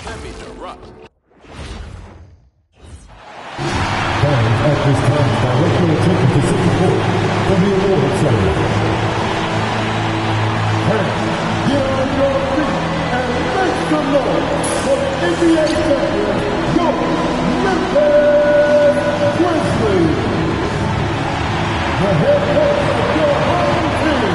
That means a rush. Fans at this time direct your attention to City Court for the award ceremony. Fans, get on your feet and make some noise for the NBA champion, your Memphis Grizzlies. The head coach of your home team.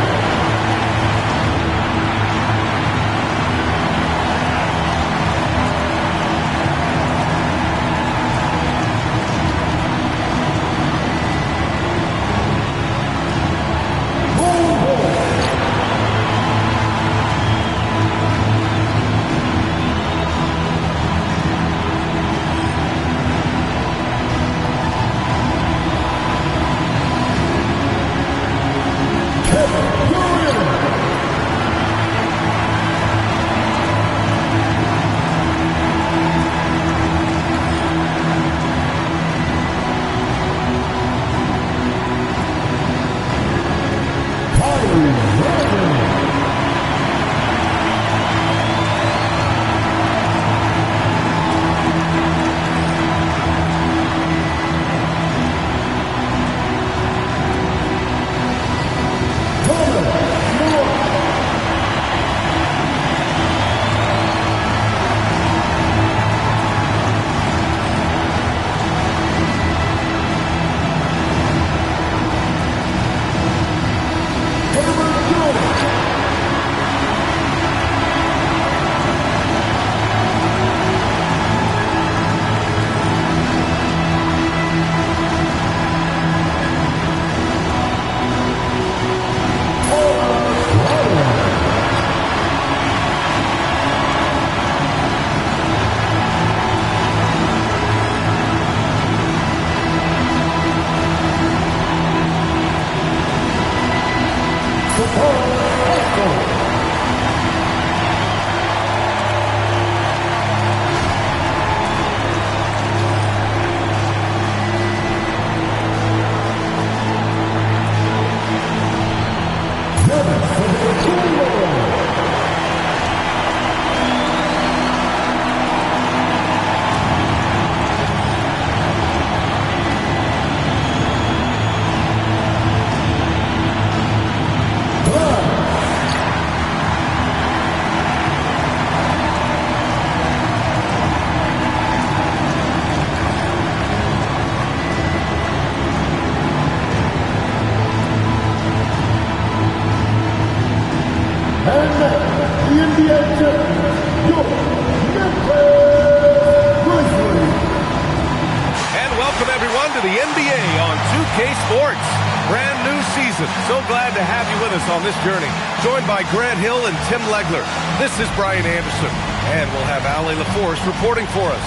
To the NBA on 2K Sports. Brand new season. So glad to have you with us on this journey. Joined by Grant Hill and Tim Legler. This is Brian Anderson. And we'll have Ali LaForce reporting for us.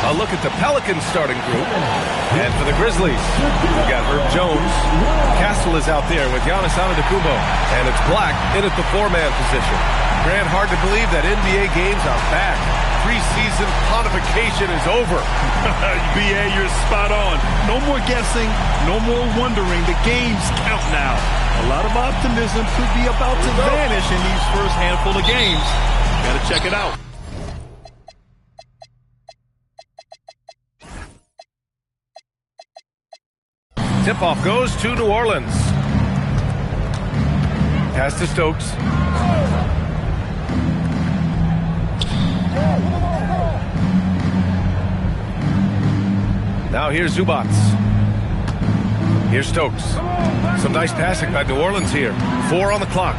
A look at the Pelicans starting group. And for the Grizzlies, we've got Herb Jones. Castle is out there with Giannis Antetokounmpo. And it's Black in at the four-man position. Grant, hard to believe that NBA games are back. Preseason pontification is over. BA, you're spot on. No more guessing, no more wondering. The games count now. A lot of optimism could be about to vanish in these first handful of games. Gotta check it out. Tip-off goes to New Orleans. Pass to Stokes. Now here's Zubats. Here's Stokes. Some nice passing by New Orleans here. 4 on the clock.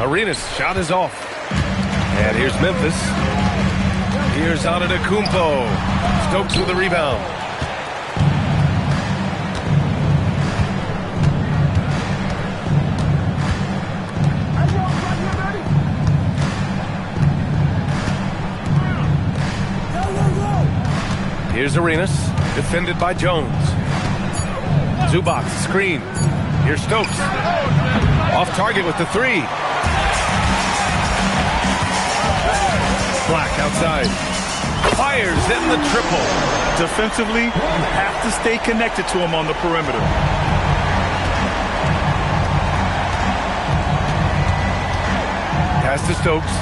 Arenas shot is off. And here's Memphis. Here's Antetokounmpo. Stokes with the rebound. Here's Arenas, defended by Jones. Zubats, screen. Here's Stokes. Off target with the three. Black outside. Fires in the triple. Defensively, you have to stay connected to him on the perimeter. Pass to Stokes.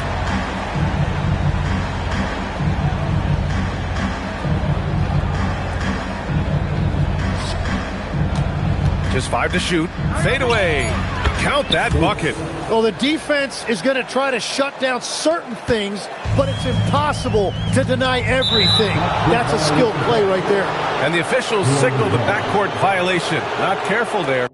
Just 5 to shoot. Fade away. Count that bucket. Well, the defense is going to try to shut down certain things, but it's impossible to deny everything. That's a skilled play right there. And the officials signal the backcourt violation. Not careful there.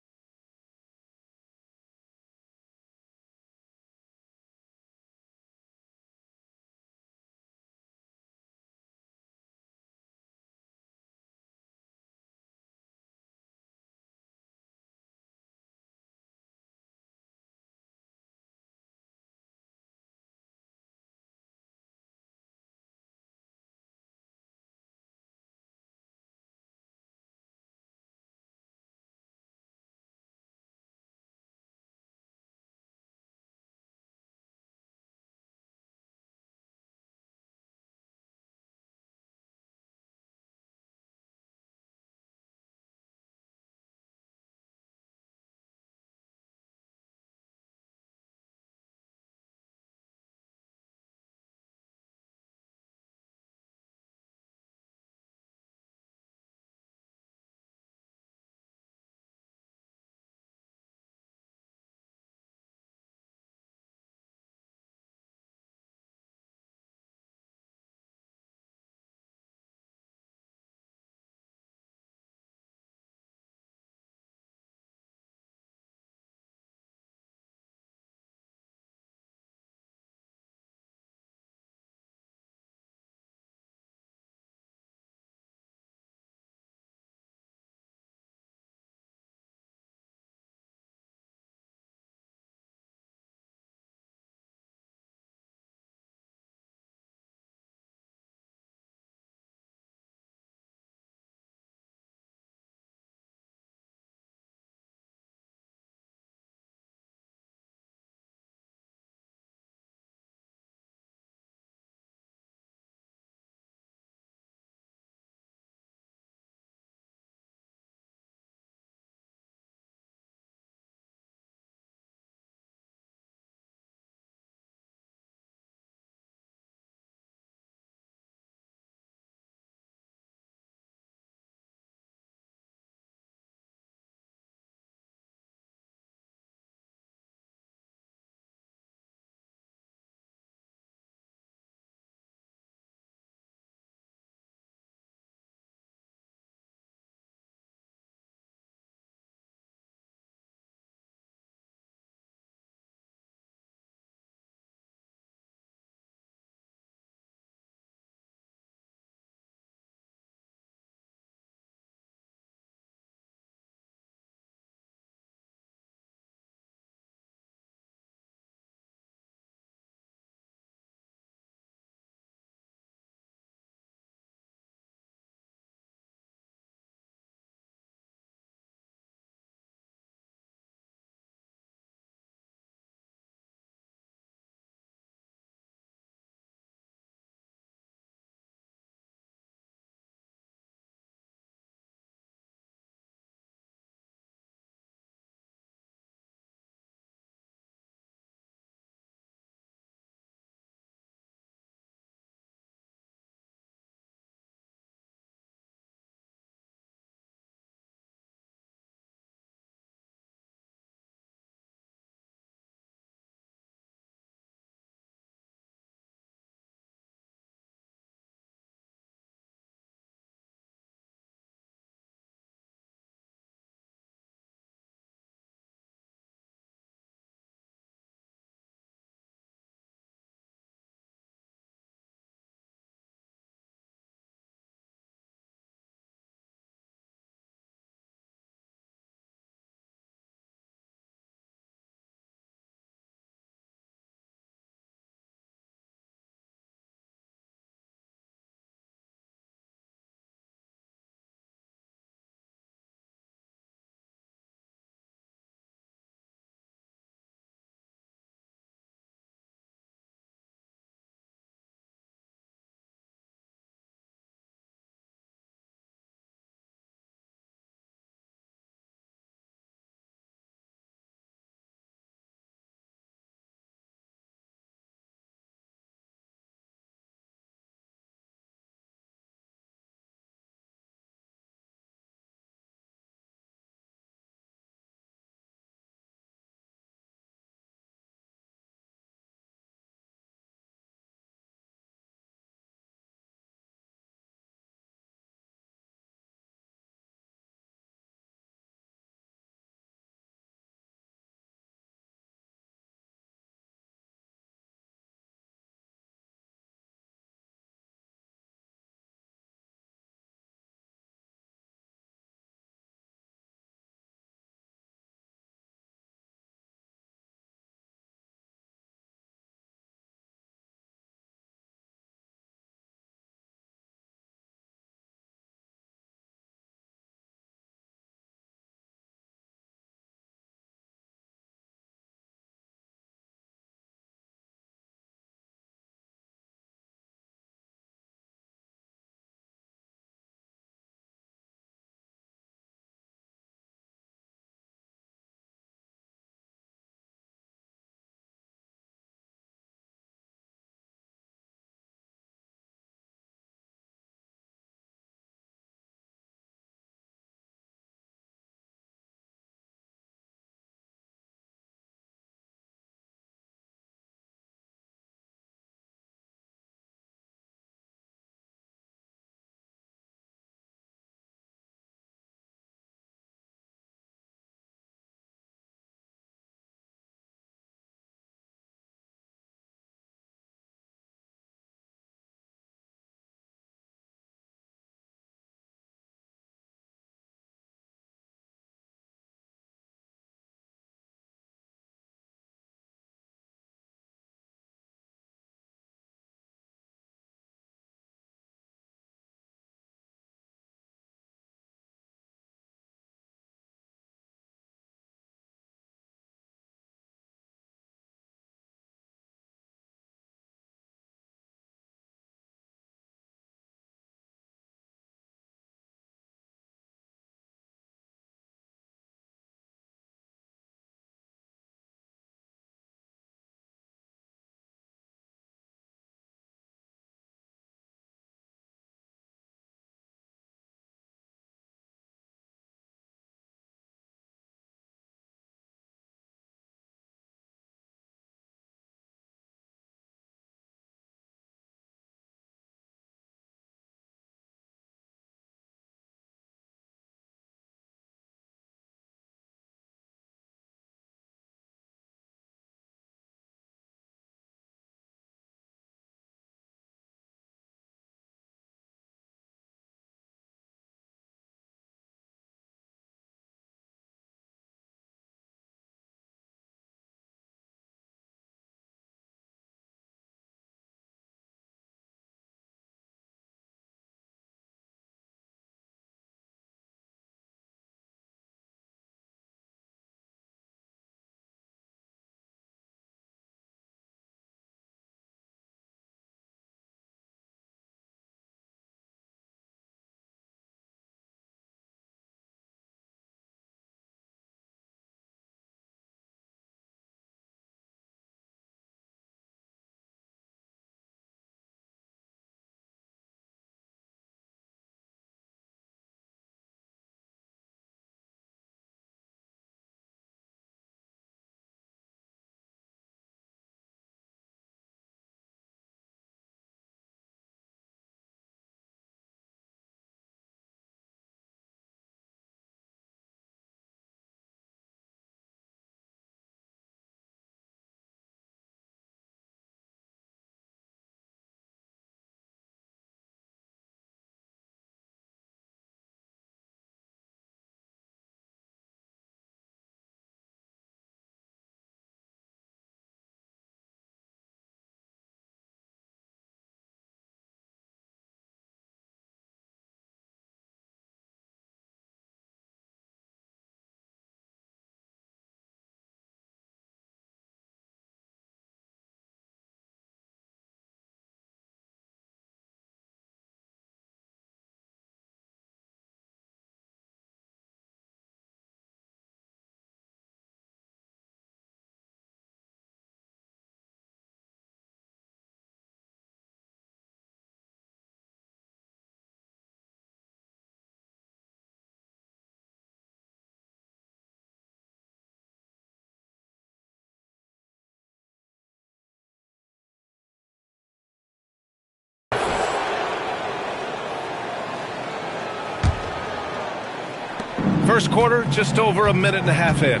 First quarter, just over a minute and a half in.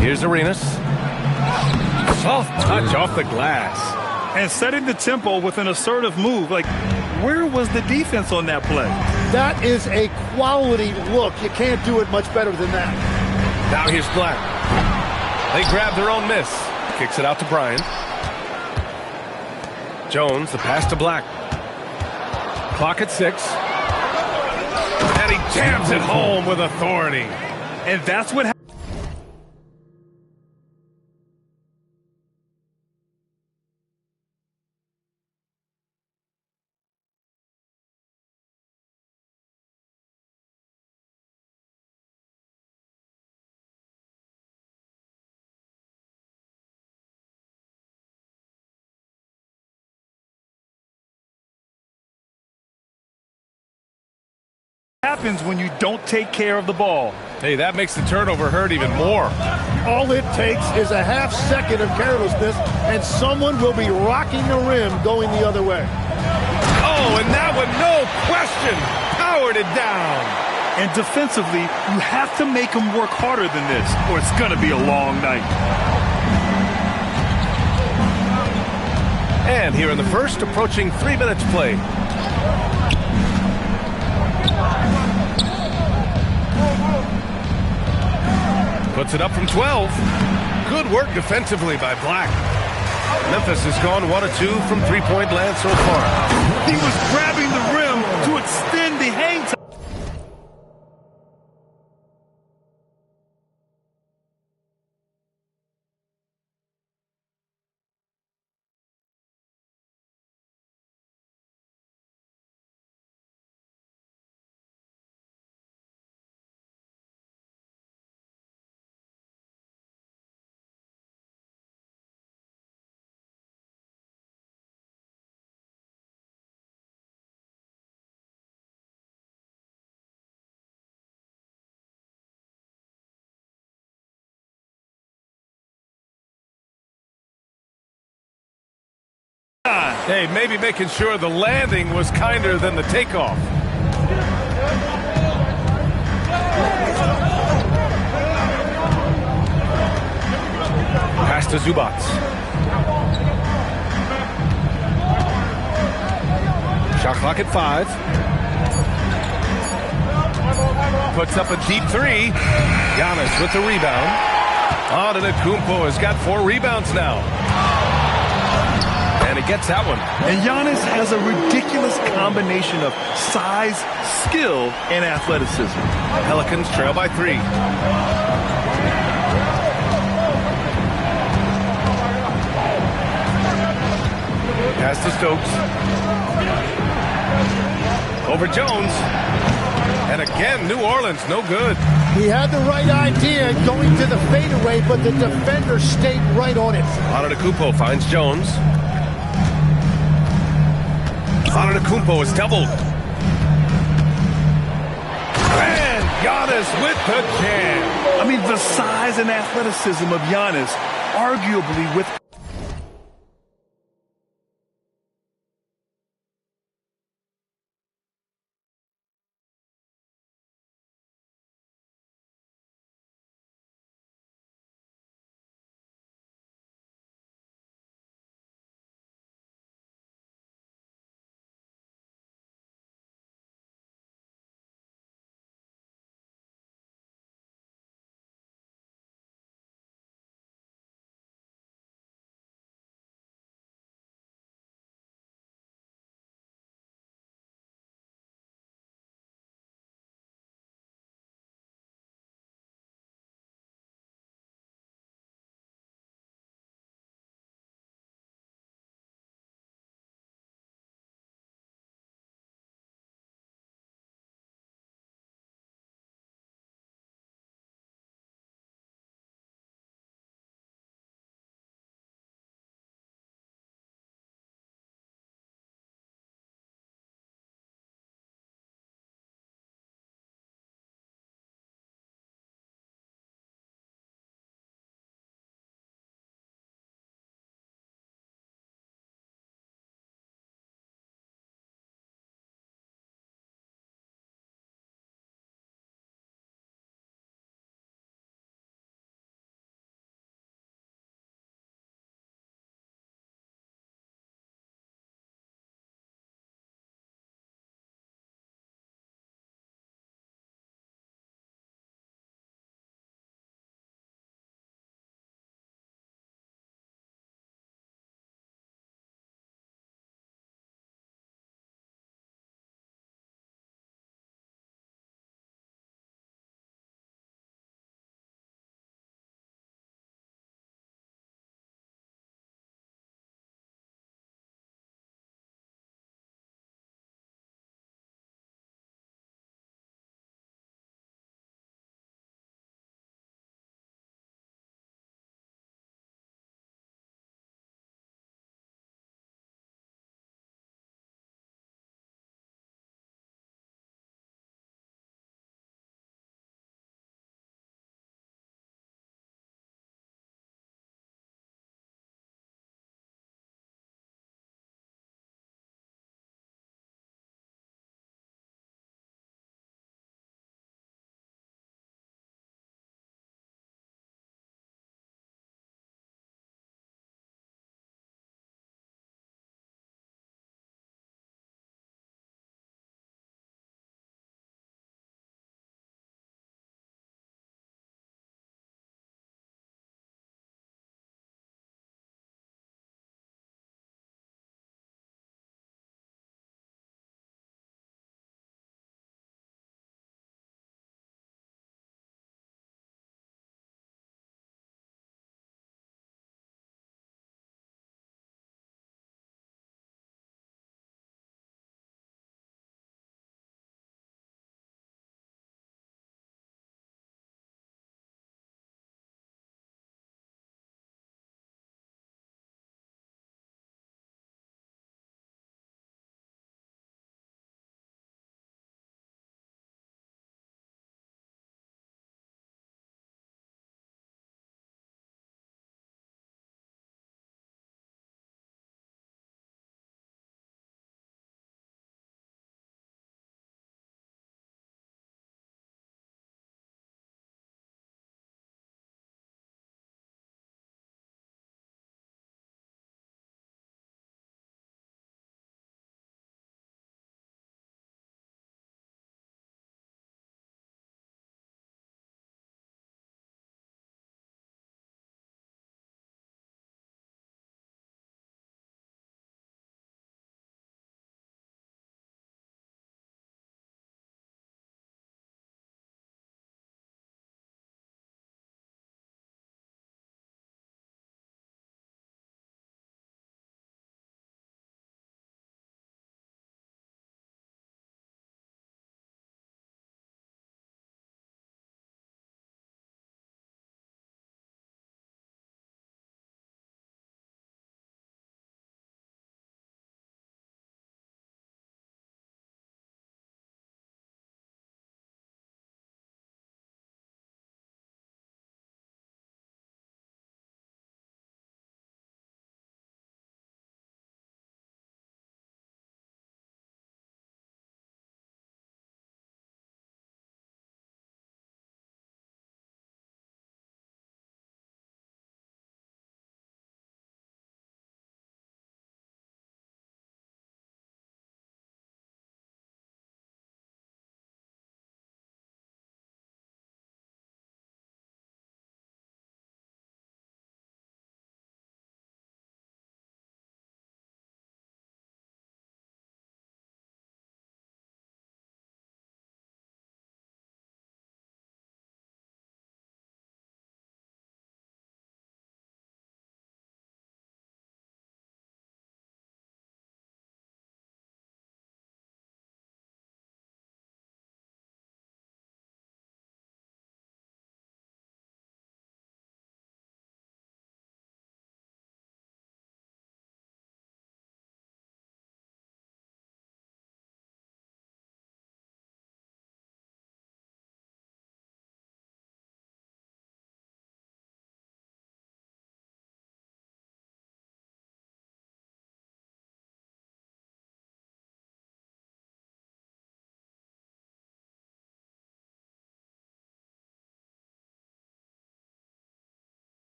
Here's Arenas. Soft touch off the glass. And setting the tempo with an assertive move. Like, where was the defense on that play? That is a quality look. You can't do it much better than that. Now here's Black. They grab their own miss. Kicks it out to Bryant. Jones, the pass to Black. Clock at 6. And he jams it home with authority. And that's what happens when you don't take care of the ball. Hey, that makes the turnover hurt even more. All it takes is a half second of carelessness, and someone will be rocking the rim going the other way. Oh, and that one, no question, powered it down. And defensively, you have to make them work harder than this, or it's going to be a long night. And here in the first, approaching 3 minutes played. Puts it up from 12. Good work defensively by Black. Memphis has gone 1 of 2 from three-point land so far. He was grabbing the rim to extend the hang time. Hey, maybe making sure the landing was kinder than the takeoff. Pass to Zubac. Shot clock at 5. Puts up a deep 3. Giannis with the rebound. Antetokounmpo has got 4 rebounds now. And he gets that one. And Giannis has a ridiculous combination of size, skill, and athleticism. Pelicans trail by 3. Pass to Stokes. Over Jones. And again, New Orleans, no good. He had the right idea going to the fadeaway, but the defender stayed right on it. Antetokounmpo finds Jones. Antetokounmpo is doubled. And Giannis with the jam. I mean, the size and athleticism of Giannis, arguably with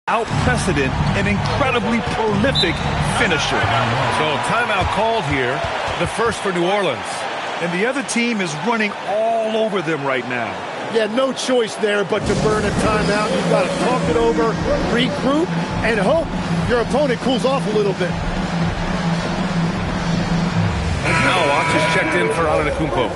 out-precedent, an incredibly prolific finisher. So timeout called here, the first for New Orleans. And the other team is running all over them right now. Yeah, no choice there but to burn a timeout. You've got to talk it over, regroup, and hope your opponent cools off a little bit. Now Watch is checked in for Antetokounmpo.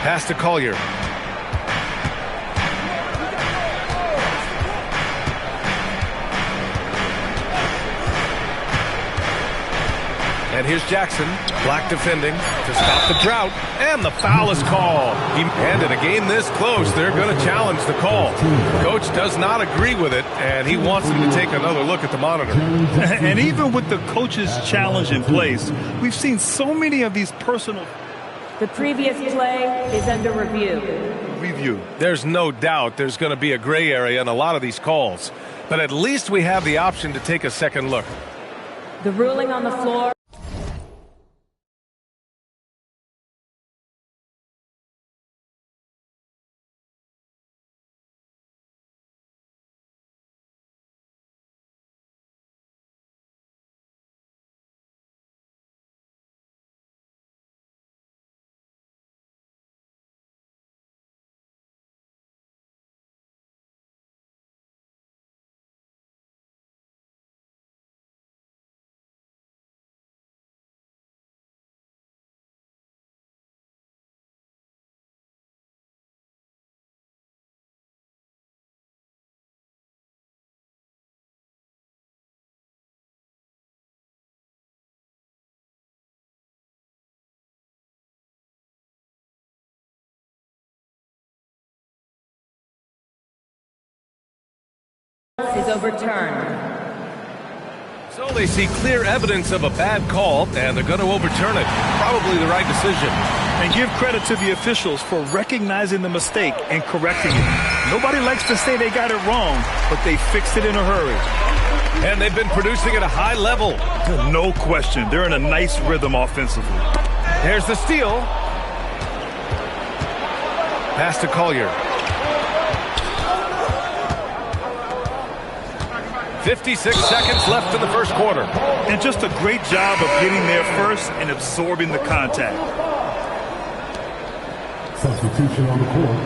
Pass to Collier. And here's Jackson. Black defending to stop the drought. And the foul is called. And in a game this close, they're going to challenge the call. Coach does not agree with it, and he wants him to take another look at the monitor. And even with the coach's challenge in place, we've seen so many of these personal... The previous play is under review. There's no doubt there's going to be a gray area in a lot of these calls. But at least we have the option to take a second look. The ruling on the floor. Is overturned. So they see clear evidence of a bad call, and they're going to overturn it. Probably the right decision. And give credit to the officials for recognizing the mistake and correcting it. Nobody likes to say they got it wrong, but they fixed it in a hurry. And they've been producing at a high level. No question. They're in a nice rhythm offensively. There's the steal. Pass to Collier. 56 seconds left in the first quarter. And just a great job of getting there first and absorbing the contact. Substitution on the court.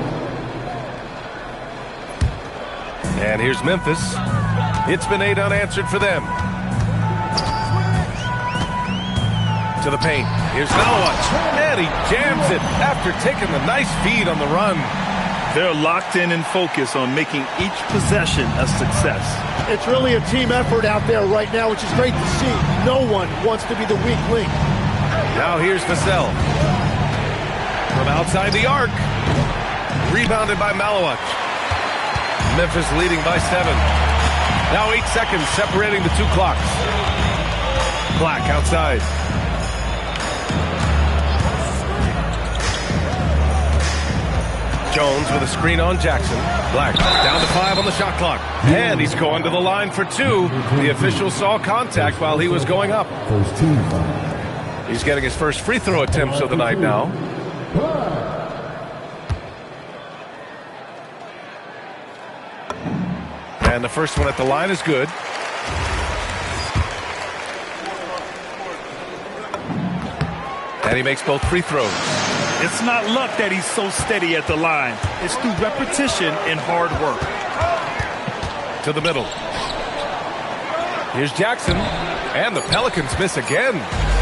And here's Memphis. It's been 8 unanswered for them. To the paint. Here's Malawat. And he jams it after taking the nice feed on the run. They're locked in and focused on making each possession a success. It's really a team effort out there right now, which is great to see. No one wants to be the weak link. Now here's Vassell. From outside the arc. Rebounded by Malawat. Memphis leading by 7. Now 8 seconds separating the two clocks. Black outside. Jones with a screen on Jackson. Black down to 5 on the shot clock. And he's going to the line for 2. The official saw contact while he was going up. First team. He's getting his first free throw attempts of the night now. And the first one at the line is good. And he makes both free throws. It's not luck that he's so steady at the line. It's through repetition and hard work. To the middle. Here's Jackson. And the Pelicans miss again.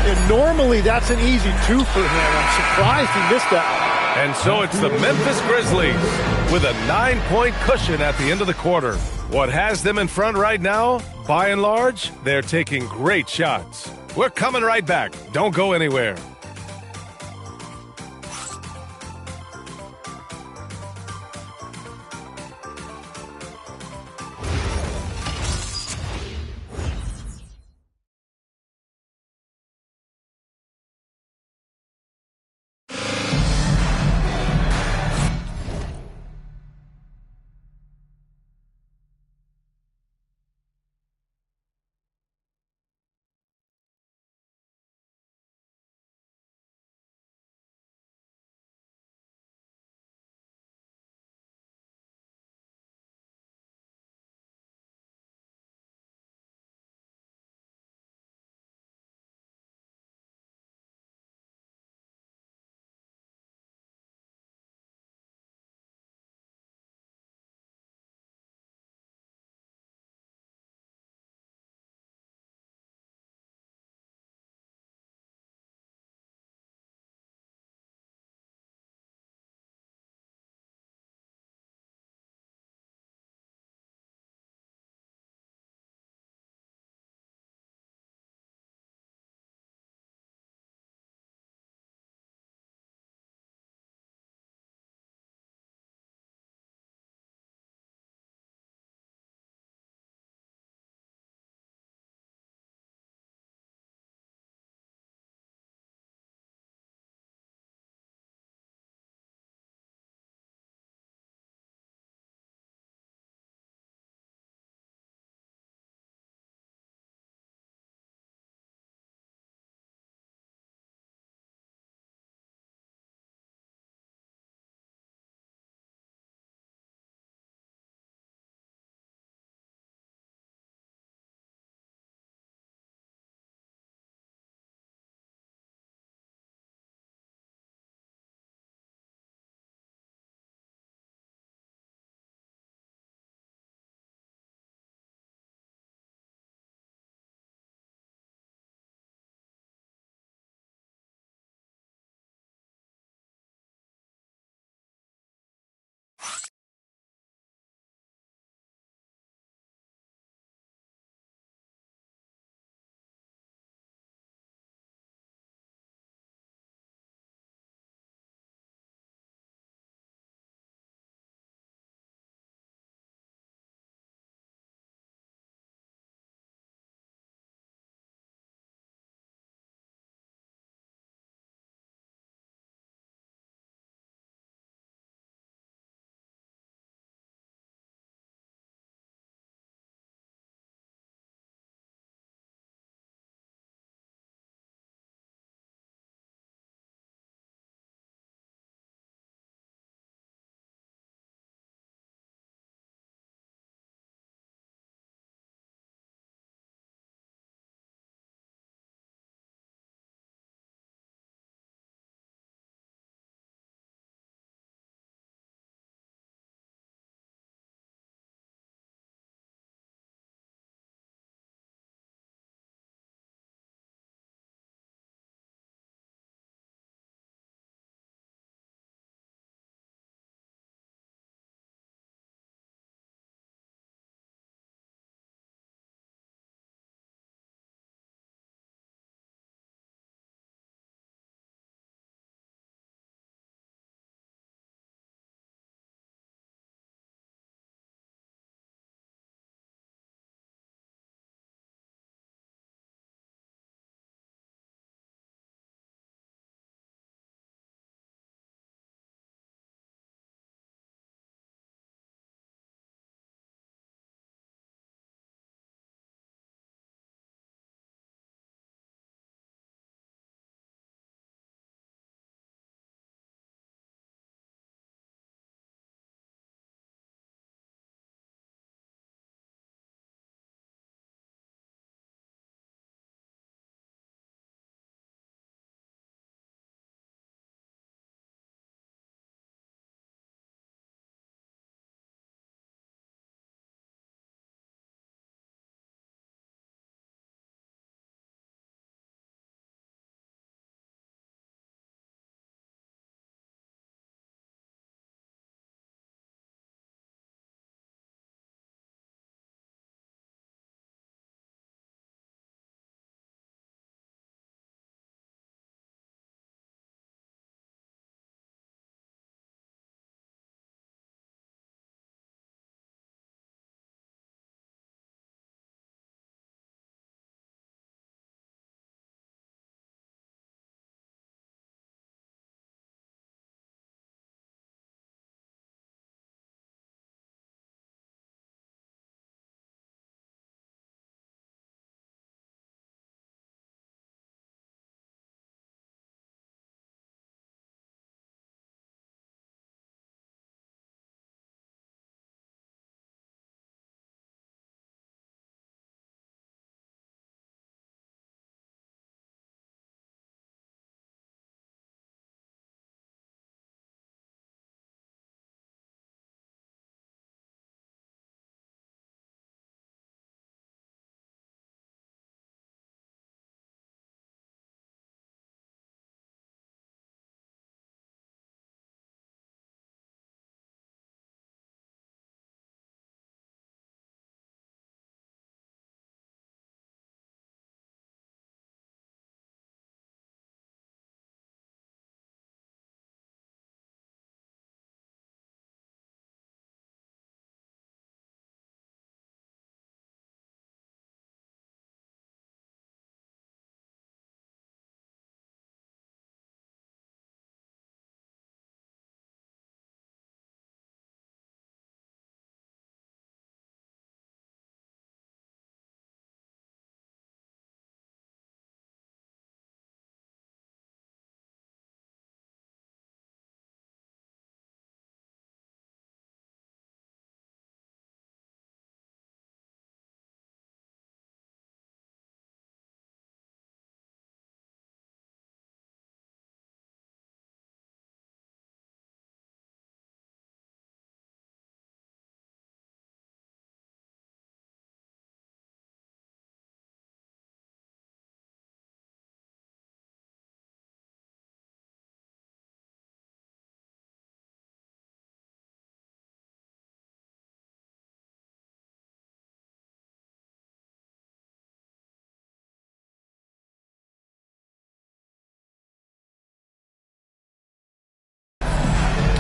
And normally that's an easy 2 for him. I'm surprised he missed that. And so it's the Memphis Grizzlies with a 9-point cushion at the end of the quarter. What has them in front right now? By and large, they're taking great shots. We're coming right back. Don't go anywhere.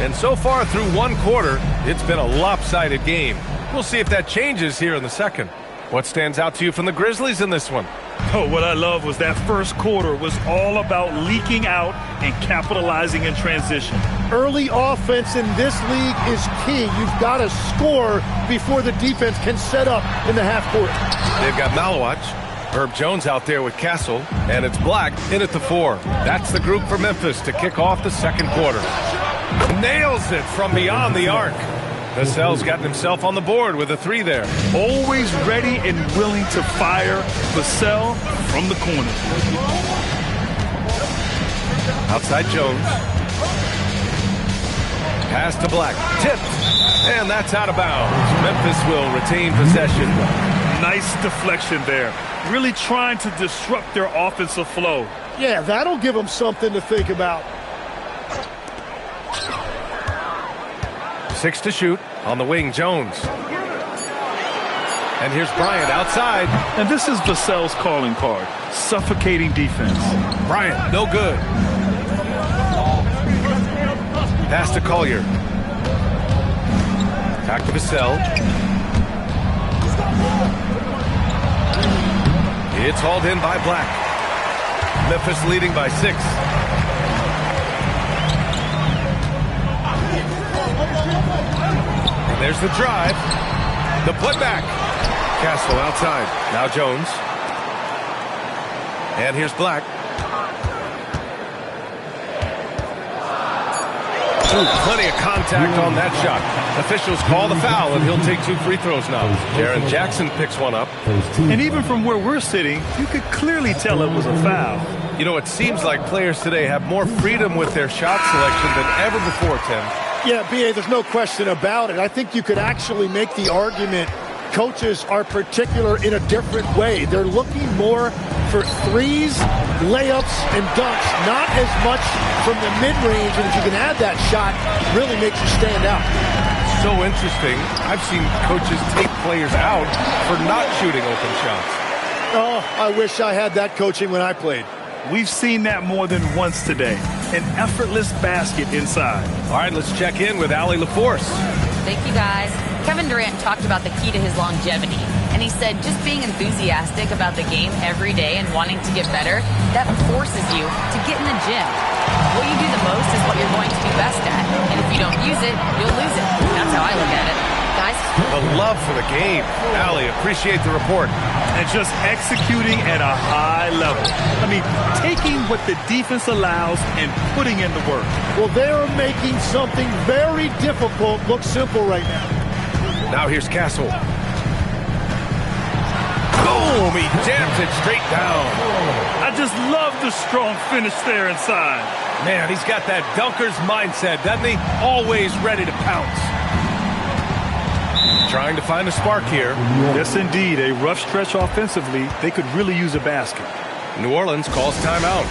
And so far through one quarter, it's been a lopsided game. We'll see if that changes here in the second. What stands out to you from the Grizzlies in this one? Oh, what I love was that first quarter was all about leaking out and capitalizing in transition. Early offense in this league is key. You've got to score before the defense can set up in the half court. They've got Malawach, Herb Jones out there with Castle, and it's Black in at the 4. That's the group for Memphis to kick off the second quarter. Nails it from beyond the arc. Vassell's gotten himself on the board with a 3 there. Always ready and willing to fire. Vassell from the corner. Outside Jones. Pass to Black. Tipped. And that's out of bounds. Memphis will retain possession. Nice deflection there. Really trying to disrupt their offensive flow. Yeah, that'll give them something to think about. 6 to shoot. On the wing, Jones. And here's Bryant outside. And this is Vassell's calling card. Suffocating defense. Bryant, no good. Pass to Collier. Back to Vassell. It's hauled in by Black. Memphis leading by 6. There's the drive. The putback. Castle outside. Now Jones. And here's Black. Ooh, plenty of contact on that shot. Officials call the foul, and he'll take 2 free throws now. Jaren Jackson picks one up. And even from where we're sitting, you could clearly tell it was a foul. You know, it seems like players today have more freedom with their shot selection than ever before, Tim. Yeah, B.A., there's no question about it. I think you could actually make the argument coaches are particular in a different way. They're looking more for threes, layups, and dunks, not as much from the mid-range. And if you can add that shot, really makes you stand out. So interesting. I've seen coaches take players out for not shooting open shots. Oh, I wish I had that coaching when I played. We've seen that more than once today. An effortless basket inside. All right, let's check in with Allie LaForce. Thank you, guys. Kevin Durant talked about the key to his longevity. And he said just being enthusiastic about the game every day and wanting to get better, that forces you to get in the gym. What you do the most is what you're going to be best at. And if you don't use it, you'll lose it. That's how I look at it. Guys? The love for the game. Allie, appreciate the report. And just executing at a high level. I mean, taking what the defense allows and putting in the work. Well, they're making something very difficult look simple right now. Now here's Castle. Boom! He jams it straight down. I just love the strong finish there inside. Man, he's got that dunker's mindset, doesn't he? Always ready to pounce. Trying to find a spark here. Yes, indeed. A rough stretch offensively. They could really use a basket. New Orleans calls timeout.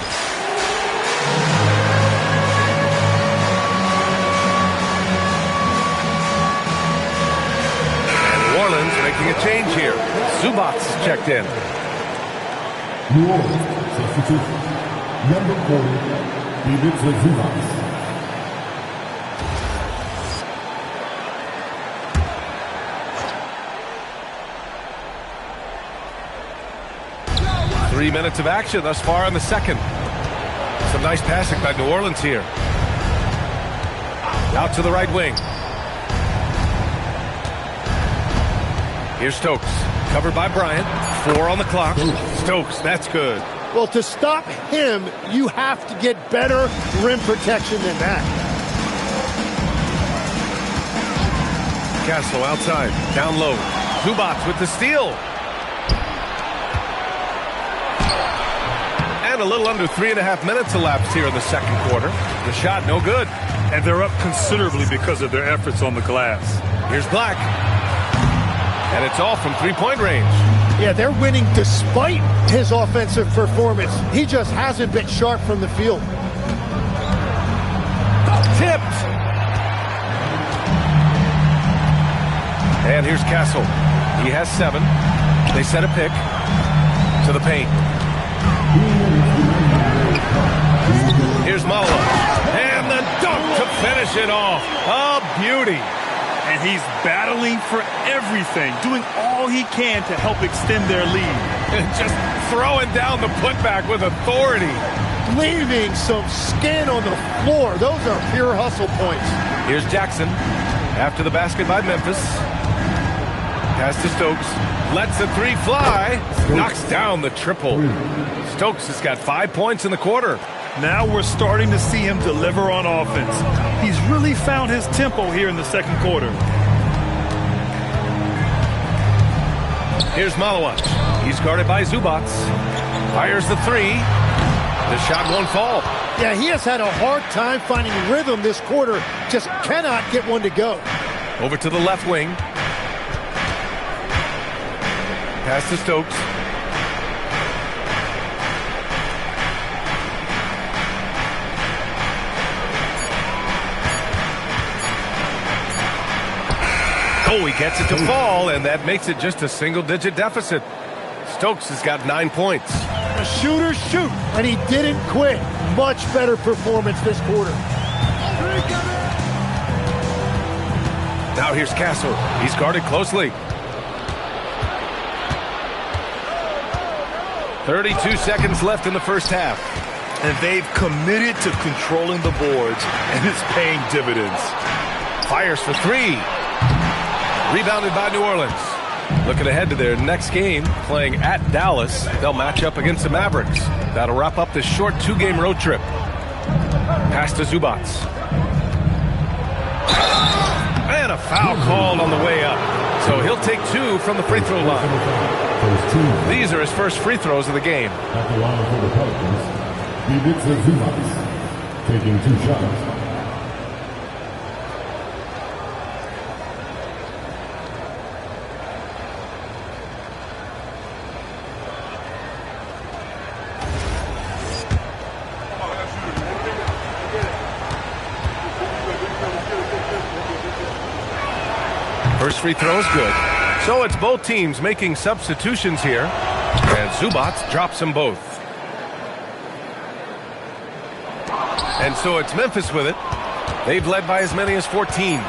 And New Orleans making a change here. Zubats checked in. New Orleans, substitute. Number 40, David Zubats. 3 minutes of action thus far in the second. Some nice passing by New Orleans here. Out to the right wing. Here's Stokes. Covered by Bryant. 4 on the clock. Stokes, that's good. Well, to stop him, you have to get better rim protection than that. Castle outside. Down low. Zubats with the steal. And a little under 3.5 minutes elapsed here in the second quarter. The shot no good. And they're up considerably because of their efforts on the glass. Here's Black. And it's all from three-point range. Yeah, they're winning despite his offensive performance. He just hasn't been sharp from the field. Tipped. And here's Castle. He has 7. They set a pick to the paint. Here's Malawach. And the dunk to finish it off. A beauty. And he's battling for everything, doing all he can to help extend their lead. And just throwing down the putback with authority. Leaving some skin on the floor. Those are pure hustle points. Here's Jackson after the basket by Memphis. Pass to Stokes. Lets the three fly. Knocks down the triple. Stokes has got 5 points in the quarter. Now we're starting to see him deliver on offense. He's really found his tempo here in the second quarter. Here's Malawach. He's guarded by Zubats. Fires the three. The shot won't fall. Yeah, he has had a hard time finding rhythm this quarter. Just cannot get one to go. Over to the left wing. Pass to Stokes. Oh, he gets it to fall, and that makes it just a single-digit deficit. Stokes has got 9 points. A shooter shoot, and he didn't quit. Much better performance this quarter. Now here's Castle. He's guarded closely. 32 seconds left in the first half. And they've committed to controlling the boards, and it's paying dividends. Fires for three. Rebounded by New Orleans. Looking ahead to their next game, playing at Dallas. They'll match up against the Mavericks. That'll wrap up this short 2-game road trip. Pass to Zubats. And a foul called on the way up. So he'll take 2 from the free throw line. These are his first free throws of the game. At the line for the Pelicans, Ivica Zubac, taking 2 shots. First free throw is good. So it's both teams making substitutions here. And Zubats drops them both. And so it's Memphis with it. They've led by as many as 14.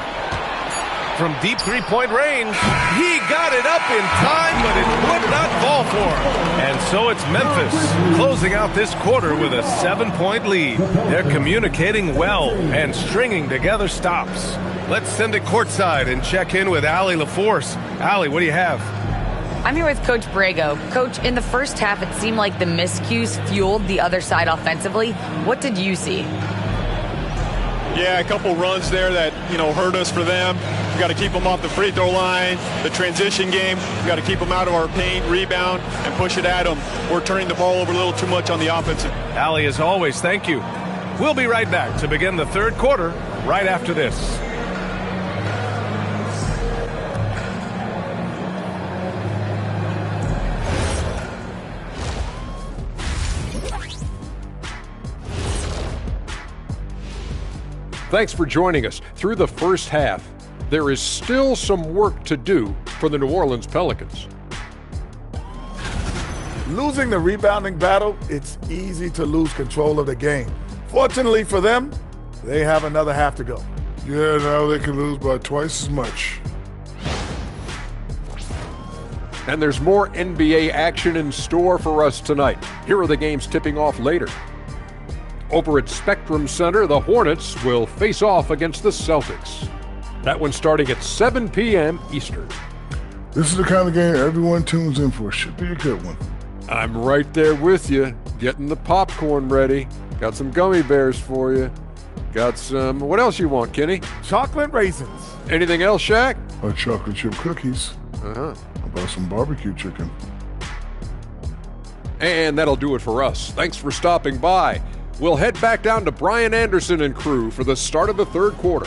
From deep three-point range, he got it up in time, but it would not fall for him. And so it's Memphis closing out this quarter with a 7-point lead. They're communicating well and stringing together stops. Let's send it courtside and check in with Allie LaForce. Allie, what do you have? I'm here with Coach Brago. Coach, in the first half, it seemed like the miscues fueled the other side offensively. What did you see? Yeah, a couple runs there that, hurt us for them. We got to keep them off the free throw line. The transition game, we got to keep them out of our paint, rebound, and push it at them. We're turning the ball over a little too much on the offensive. Allie, as always, thank you. We'll be right back to begin the third quarter right after this. Thanks for joining us. Through the first half, there is still some work to do for the New Orleans Pelicans. Losing the rebounding battle, it's easy to lose control of the game. Fortunately for them, they have another half to go. Yeah, now they can lose by twice as much. And there's more NBA action in store for us tonight. Here are the games tipping off later. Over at Spectrum Center, the Hornets will face off against the Celtics. That one starting at 7 p.m. Eastern. This is the kind of game everyone tunes in for. Should be a good one. I'm right there with you, getting the popcorn ready. Got some gummy bears for you. Got some, what else you want, Kenny? Chocolate raisins. Anything else, Shaq? Chocolate chip cookies. Uh-huh. How about some barbecue chicken? And that'll do it for us. Thanks for stopping by. We'll head back down to Brian Anderson and crew for the start of the third quarter.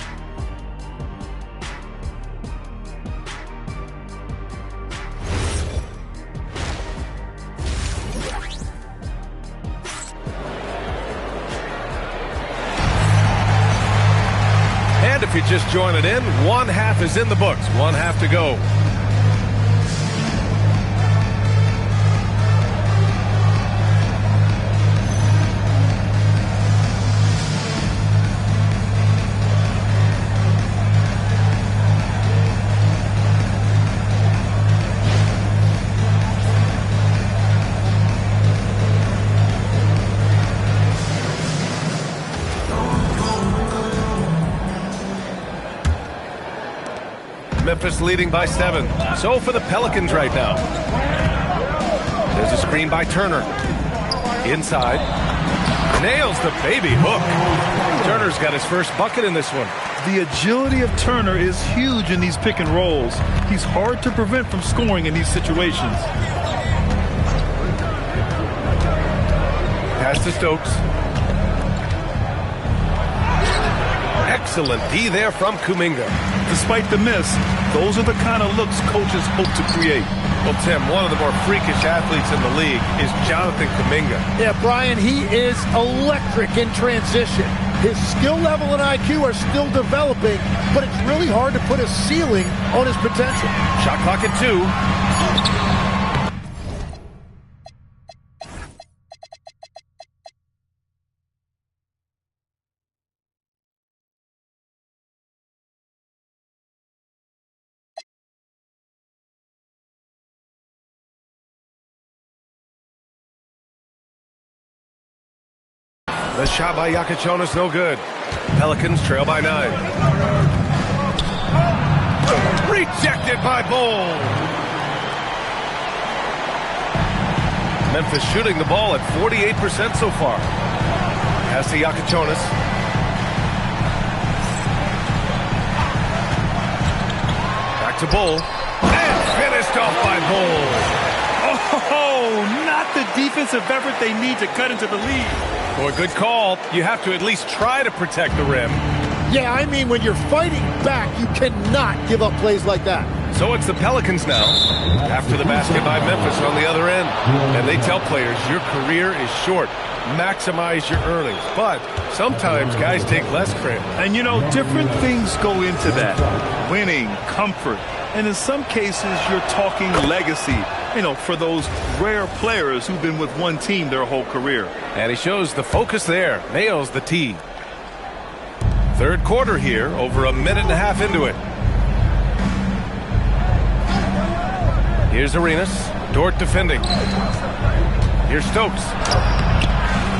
And if you're just joining in, one half is in the books, one half to go. Memphis leading by 7. So for the Pelicans right now. There's a screen by Turner. Inside. Nails the baby hook. Turner's got his first bucket in this one. The agility of Turner is huge in these pick and rolls. He's hard to prevent from scoring in these situations. Pass to Stokes. Excellent D there from Kuminga. Despite the miss, those are the kind of looks coaches hope to create. Well, Tim, one of the more freakish athletes in the league is Jonathan Kuminga. Yeah, Brian, he is electric in transition. His skill level and IQ are still developing, but it's really hard to put a ceiling on his potential. Shot clock at 2. The shot by Iacochonis, no good. Pelicans trail by 9. Rejected by Bull. Memphis shooting the ball at 48% so far. Pass to Iacochonis. Back to Bull. And finished off by Bull. Oh, not the defensive effort they need to cut into the lead. Boy, good call. You have to at least try to protect the rim. Yeah, I mean, when you're fighting back, you cannot give up plays like that. So it's the Pelicans now. After the basket by Memphis on the other end. And they tell players, your career is short. Maximize your earnings. But sometimes guys take less credit. And, you know, different things go into that. Winning, comfort. And in some cases, you're talking legacy, you know, for those rare players who've been with one team their whole career. And he shows the focus there. Nails the tee. Third quarter here, over a minute and a half into it. Here's Arenas. Dort defending. Here's Stokes.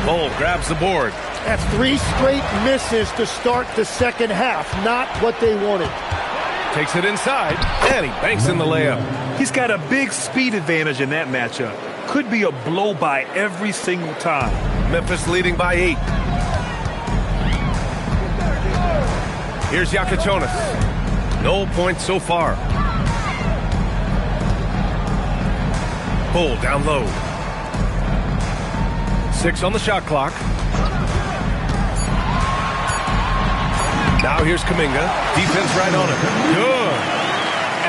Bull grabs the board. That's 3 straight misses to start the second half. Not what they wanted. Takes it inside, and he banks in the layup. He's got a big speed advantage in that matchup. Could be a blow-by every single time. Memphis leading by 8. Here's Iacochonis. No points so far. Bull down low. 6 on the shot clock. Now here's Kuminga. Defense right on him. Good.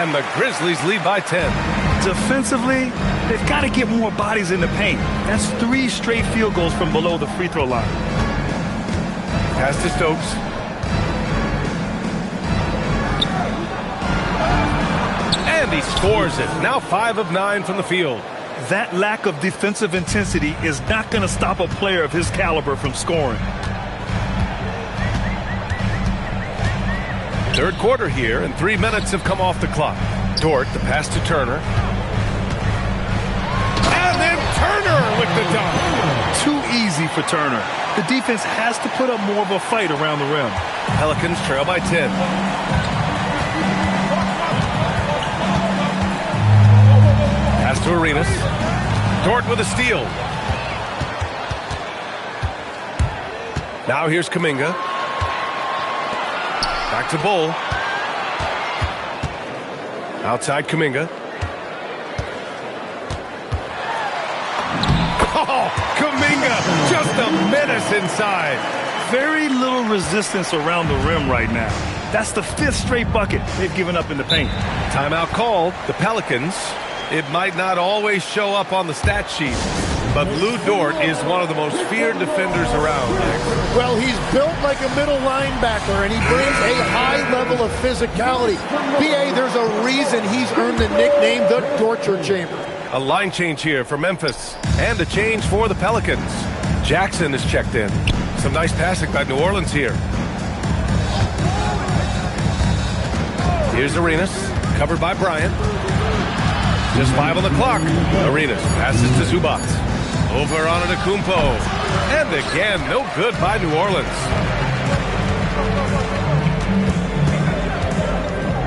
And the Grizzlies lead by 10. Defensively, they've got to get more bodies in the paint. That's 3 straight field goals from below the free throw line. Pass to Stokes. And he scores it. Now 5 of 9 from the field. That lack of defensive intensity is not going to stop a player of his caliber from scoring. Third quarter here, and 3 minutes have come off the clock. Dort, the pass to Turner. And then Turner with the dunk. Too easy for Turner. The defense has to put up more of a fight around the rim. Pelicans trail by 10. Pass to Arenas. Dort with a steal. Now here's Kuminga. Back to Bull. Outside Kuminga. Oh, Kuminga, just a menace inside. Very little resistance around the rim right now. That's the 5th straight bucket they've given up in the paint. Timeout called. The Pelicans. It might not always show up on the stat sheet, but Lou Dort is one of the most feared defenders around. Well, he's built like a middle linebacker, and he brings a high level of physicality. B.A., there's a reason he's earned the nickname the Torture Chamber. A line change here for Memphis, and a change for the Pelicans. Jackson is checked in. Some nice passing by New Orleans here. Here's Arenas, covered by Bryant. Just 5 on the clock. Arenas passes to Zubac. Over on Antetokounmpo. And again, no good by New Orleans.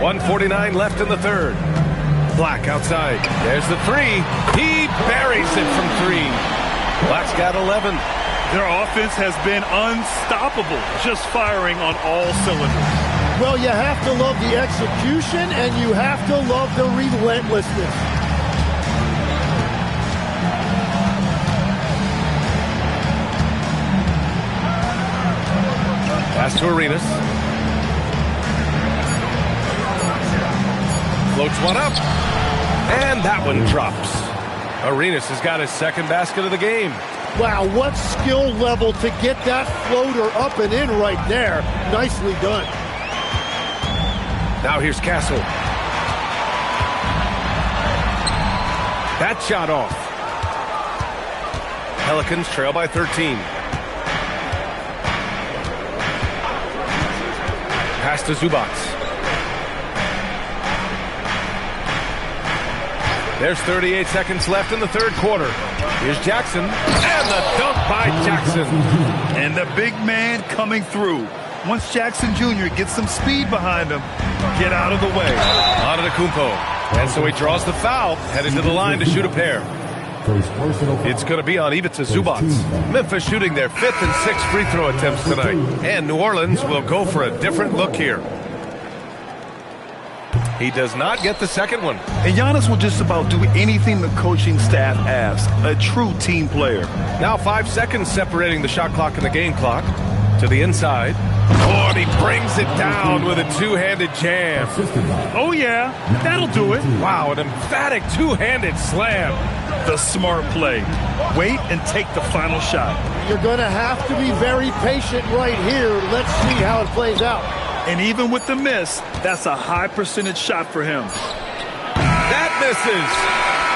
1:49 left in the third. Black outside. There's the three. He buries it from three. Black's got 11. Their offense has been unstoppable, just firing on all cylinders. Well, you have to love the execution, and you have to love the relentlessness. Pass to Arenas. Floats one up. And that one drops. Arenas has got his second basket of the game. Wow, what skill level to get that floater up and in right there. Nicely done. Now here's Castle. That shot off. Pelicans trail by 13. Pass to Zubats. There's 38 seconds left in the third quarter. Here's Jackson. And the dunk by Jackson. And the big man coming through. Once Jackson Jr. gets some speed behind him, get out of the way. Antetokounmpo. And so he draws the foul, headed to the line to shoot a pair. It's going to be on Ivica Zubats. Memphis shooting their 5th and 6th free throw attempts tonight. And New Orleans will go for a different look here. He does not get the second one. And Giannis will just about do anything the coaching staff asks. A true team player. Now 5 seconds separating the shot clock and the game clock. To the inside. Oh, and he brings it down with a two-handed jam. Oh, yeah. That'll do it. Wow, an emphatic two-handed slam. The smart play. Wait and take the final shot. You're going to have to be very patient right here. Let's see how it plays out. And even with the miss, that's a high percentage shot for him. That misses.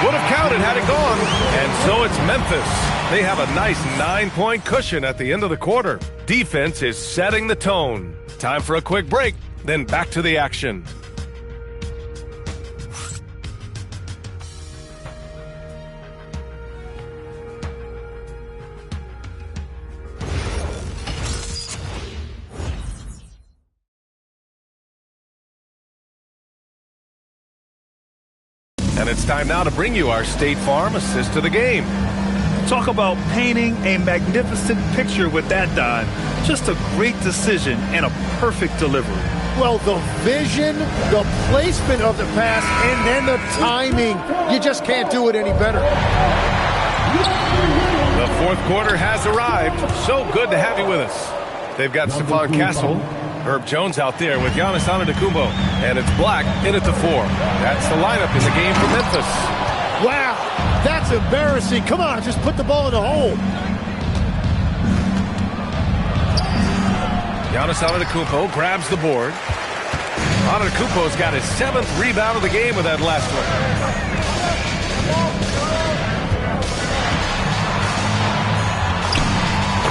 Would have counted had it gone. And so it's Memphis. They have a nice 9-point cushion at the end of the quarter. Defense is setting the tone. Time for a quick break, then back to the action. And it's time now to bring you our State Farm assist of the game. Talk about painting a magnificent picture with that, Don. Just a great decision and a perfect delivery. Well, the vision, the placement of the pass, and then the timing. You just can't do it any better. The fourth quarter has arrived. So good to have you with us. They've got Stephon Castle, Herb Jones out there with Giannis Antetokounmpo, and it's Black in at the 4. That's the lineup in the game for Memphis. Wow, that's embarrassing. Come on, just put the ball in the hole. Giannis Antetokounmpo grabs the board. Antetokounmpo's got his 7th rebound of the game with that last one.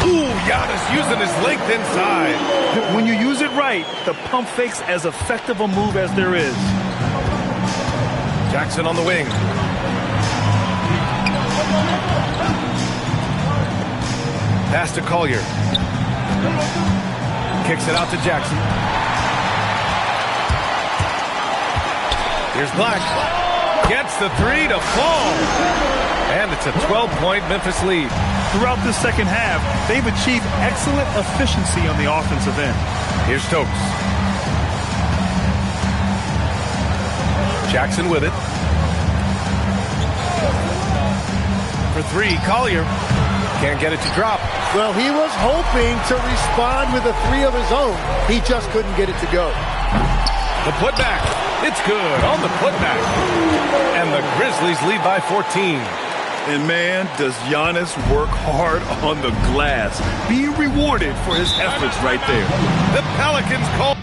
Ooh, Giannis using his length inside. When you use it right, the pump fake's as effective a move as there is. Jackson on the wing. Pass to Collier. Kicks it out to Jackson. Here's Black. Gets the 3 to fall. And it's a 12-point Memphis lead. Throughout the second half, they've achieved excellent efficiency on the offensive end. Here's Stokes. Jackson with it. For 3, Collier. Can't get it to drop. Well, he was hoping to respond with a 3 of his own. He just couldn't get it to go. The putback. It's good on the putback. And the Grizzlies lead by 14. And man, does Giannis work hard on the glass. Being rewarded for his efforts right there. The Pelicans call.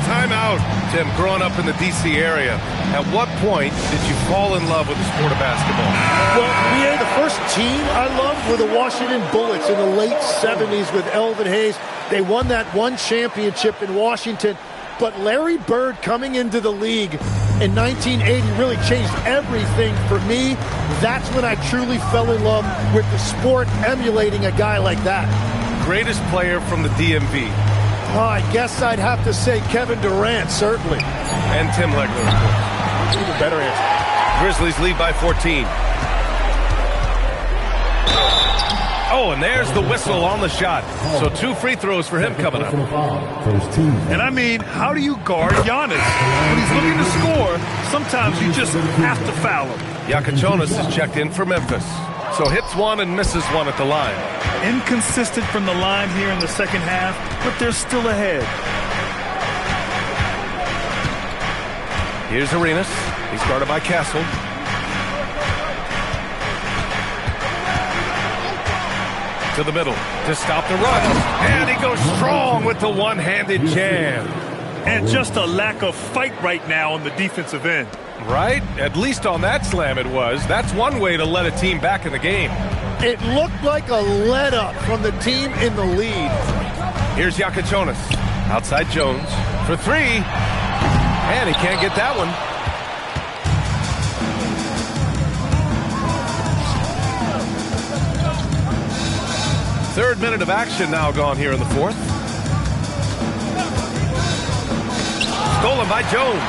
timeout. Tim, growing up in the D.C. area, at what point did you fall in love with the sport of basketball? Well, the first team I loved were the Washington Bullets in the late 70s with Elvin Hayes. They won that one championship in Washington. But Larry Bird coming into the league in 1980 really changed everything for me. That's when I truly fell in love with the sport, emulating a guy like that. Greatest player from the DMV? Oh, I guess I'd have to say Kevin Durant, certainly. And Tim Legler, of course. Even better answer. Grizzlies lead by 14. Oh, and there's the whistle on the shot. So 2 free throws for him coming up. And I mean, how do you guard Giannis? When he's looking to score, sometimes you just have to foul him. Yakachonis is checked in for Memphis. So hits one and misses one at the line. Inconsistent from the line here in the second half, but they're still ahead. Here's Arenas. He's guarded by Castle. To the middle to stop the run. And he goes strong with the one-handed jam. And just a lack of fight right now on the defensive end. Right? At least on that slam it was. That's one way to let a team back in the game. It looked like a let-up from the team in the lead. Here's Yakachonis. Outside Jones for 3. And he can't get that one. Third minute of action now gone here in the fourth. Stolen by Jones.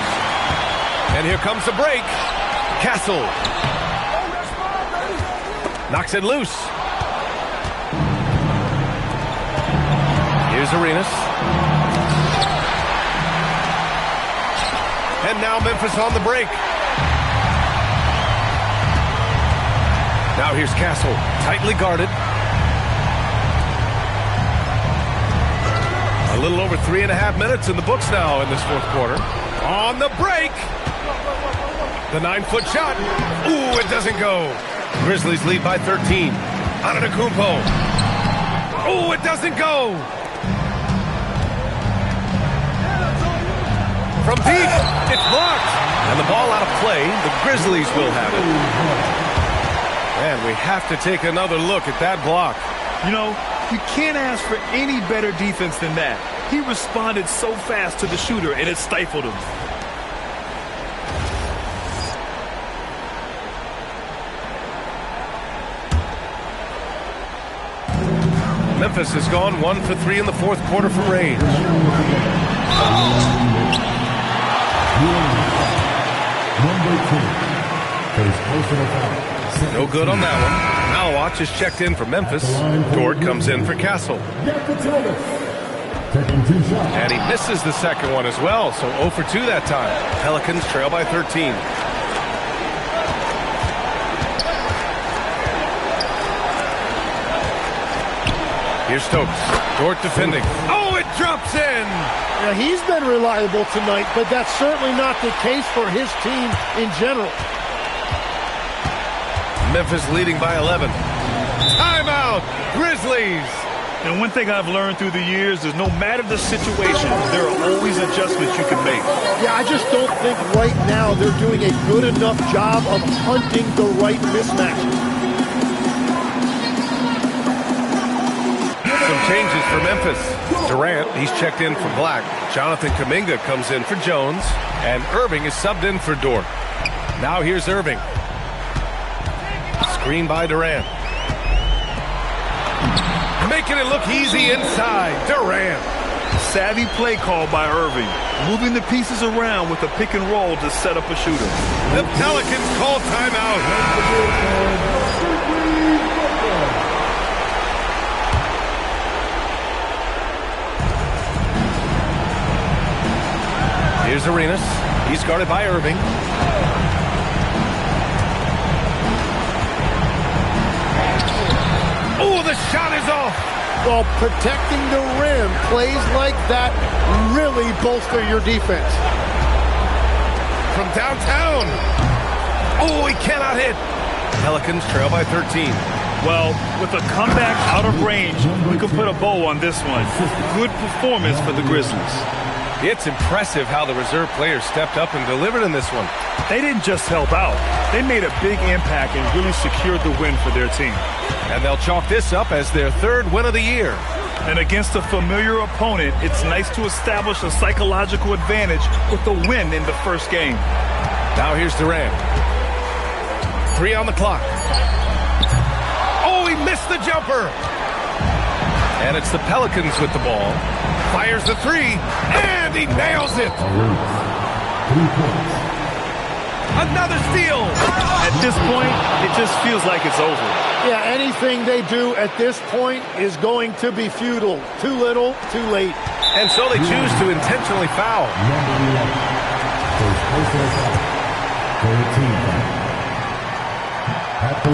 And here comes the break. Castle. Knocks it loose. Here's Arenas. And now Memphis on the break. Now here's Castle. Tightly guarded. A little over 3.5 minutes in the books now in this fourth quarter. On the break. The 9-foot shot. Ooh, it doesn't go. Grizzlies lead by 13. Antetokounmpo. Ooh, it doesn't go. From deep, it's blocked. And the ball out of play. The Grizzlies will have it. And we have to take another look at that block. You know, you can't ask for any better defense than that. He responded so fast to the shooter, and it stifled him. Memphis has gone 1 for 3 in the fourth quarter from range. No good on that one. Malwatch is checked in for Memphis. Dort comes in for Castle. And he misses the second one as well, so 0 for 2 that time. Pelicans trail by 13. Here's Stokes. Dort defending. Oh, it drops in! Now, he's been reliable tonight, but that's certainly not the case for his team in general. Memphis leading by 11. Timeout! Grizzlies! And one thing I've learned through the years is no matter the situation, there are always adjustments you can make. Yeah, I just don't think right now they're doing a good enough job of hunting the right mismatches. Some changes for Memphis. Durant, he's checked in for Black. Jonathan Kuminga comes in for Jones. And Irving is subbed in for Dort. Now here's Irving. Screen by Durant. Making it look easy inside. Durant. Savvy play call by Irving. Moving the pieces around with a pick and roll to set up a shooter. The Pelicans call timeout. Here's Arenas. He's guarded by Irving. Oh, the shot is off. Well, protecting the rim, plays like that really bolster your defense. From downtown. Oh, he cannot hit. Pelicans trail by 13. Well, with a comeback out of range, we could put a bow on this one. Good performance for the Grizzlies. It's impressive how the reserve players stepped up and delivered in this one. They didn't just help out. They made a big impact and really secured the win for their team. And they'll chalk this up as their 3rd win of the year. And against a familiar opponent, it's nice to establish a psychological advantage with a win in the first game. Now here's Durant. 3 on the clock. Oh, he missed the jumper. And it's the Pelicans with the ball. Fires the 3, and he nails it. Another steal. At this point, it just feels like it's over. Yeah, anything they do at this point is going to be futile. Too little, too late. And so they choose to intentionally foul.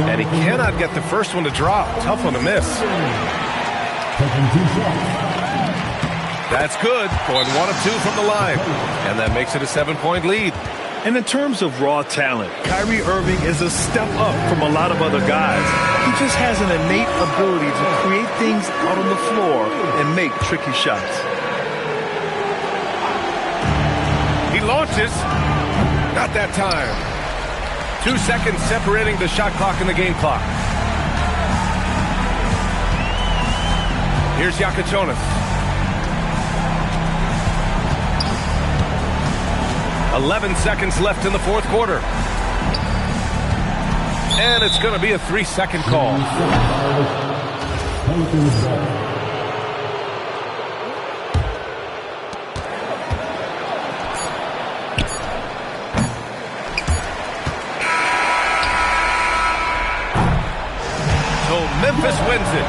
And he cannot get the first one to drop. Tough one to miss. That's good. Going 1 of 2 from the line. And that makes it a 7-point lead. And in terms of raw talent, Kyrie Irving is a step up from a lot of other guys. He just has an innate ability to create things out on the floor and make tricky shots. He launches. Not that time. 2 seconds separating the shot clock and the game clock. Here's Yakachonis. 11 seconds left in the 4th quarter. And it's going to be a 3-second call. So Memphis wins it.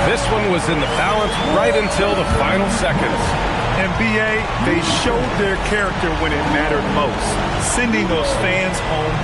This one was in the balance right until the final seconds. NBA, they showed their character when it mattered most, sending those fans home